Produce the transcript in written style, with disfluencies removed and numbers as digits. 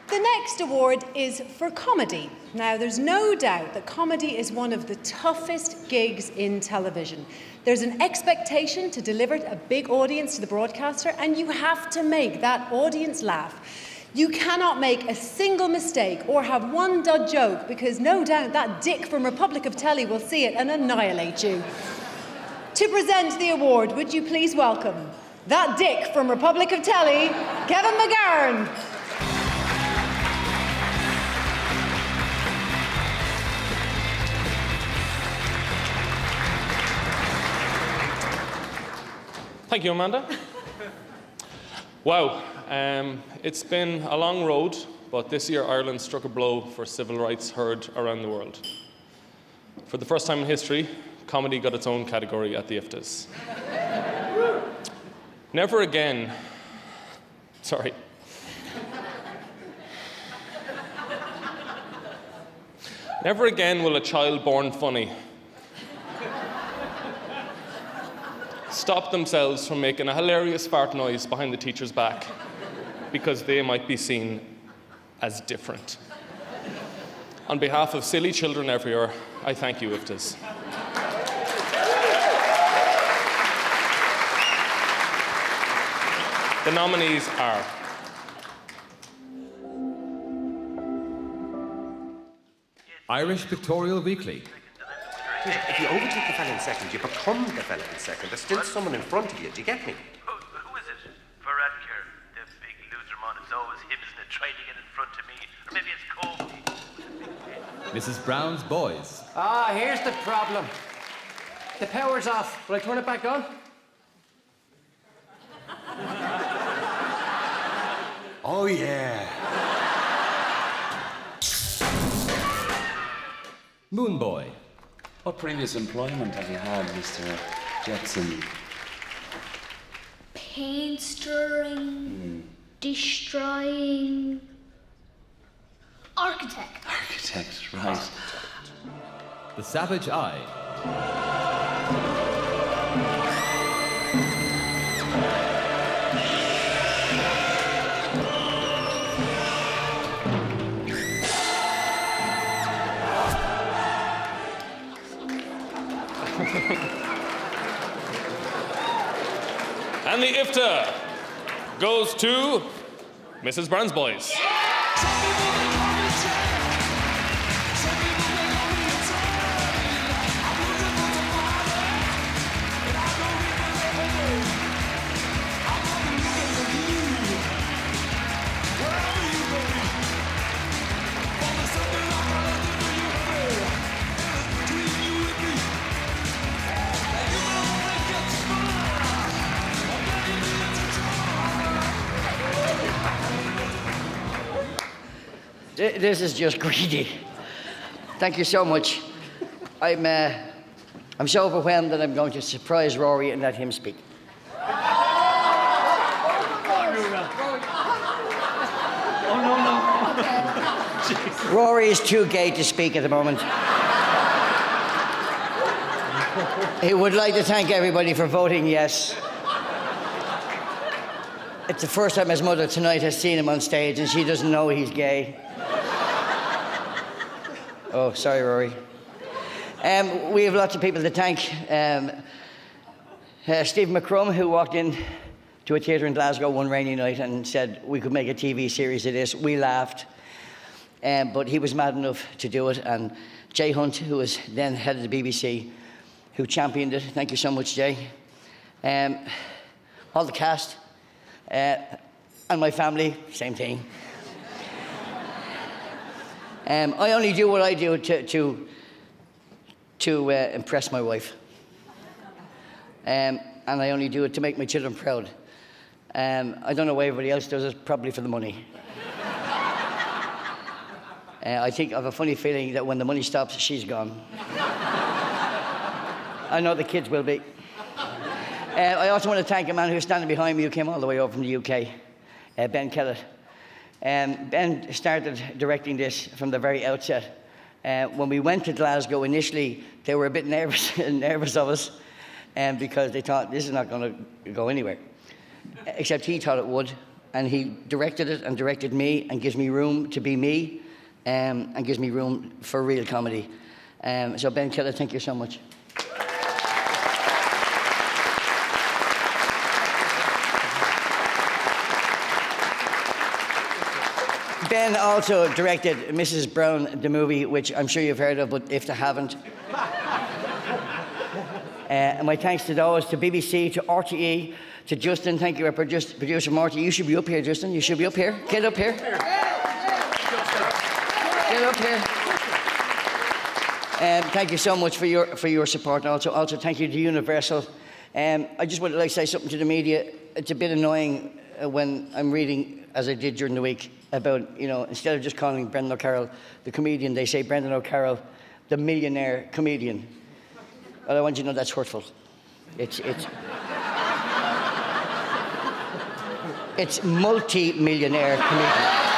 The next award is for comedy. Now, there's no doubt that comedy is one of the toughest gigs in television. There's an expectation to deliver a big audience to the broadcaster, and you have to make that audience laugh. You cannot make a single mistake or have one dud joke, because no doubt that dick from Republic of Telly will see it and annihilate you. To present the award, would you please welcome that dick from Republic of Telly, Kevin McGahern. Thank you, Amanda. Wow, it's been a long road, but this year Ireland struck a blow for civil rights heard around the world. For the first time in history, comedy got its own category at the IFTAs. Never again will a child born funny stop themselves from making a hilarious fart noise behind the teacher's back because they might be seen as different. On behalf of silly children everywhere, I thank you, IFTAs. The nominees are Irish Pictorial Weekly. If you overtake the fella in second, you become the fella in second. There's still someone in front of you. Do you get me? Who is it? Varadkar, the big loser man. It's always him, isn't it? Trying to get in front of me. Or maybe it's Kobe. Mrs. Brown's Boys. Ah, here's the problem. The power's off. Will I turn it back on? Oh, yeah. Moon Boy. What previous employment have you had, Mr. Jetson? Paint stirring, dish drying, architect. Architect, right. The Savage Eye. And the IFTA goes to Mrs. Brown's Boys. This is just greedy. Thank you so much. I'm so overwhelmed that I'm going to surprise Rory and let him speak. Rory is too gay to speak at the moment. He would like to thank everybody for voting yes. It's the first time his mother tonight has seen him on stage and she doesn't know he's gay. Oh, sorry, Rory. We have lots of people to thank. Stephen McCrum, who walked in to a theatre in Glasgow one rainy night and said we could make a TV series of this. We laughed, but he was mad enough to do it. And Jay Hunt, who was then head of the BBC, who championed it. Thank you so much, Jay. All the cast, and my family, same thing. I only do what I do to impress my wife. And I only do it to make my children proud. I don't know why everybody else does it, probably for the money. I think I have a funny feeling that when the money stops, she's gone. I know the kids will be. I also want to thank a man who's standing behind me who came all the way over from the UK, Ben Kellett. Ben started directing this from the very outset. When we went to Glasgow initially, they were a bit nervous of us because they thought this is not going to go anywhere. Except he thought it would, and he directed it and directed me and gives me room to be me, and gives me room for real comedy. So Ben Keller, thank you so much. Ben also directed Mrs. Brown, the movie, which I'm sure you've heard of, but if they haven't. And my thanks to those, to BBC, to RTE, to Justin. Thank you, our producer Marty. You should be up here, Justin. You should be up here. Get up here. Get up here. Thank you so much for your support. And also thank you to Universal. I just would like to say something to the media. It's a bit annoying when I'm reading, as I did during the week, about, instead of just calling Brendan O'Carroll the comedian, they say Brendan O'Carroll, the millionaire comedian. Well, I want you to know that's hurtful. It's multi-millionaire comedian.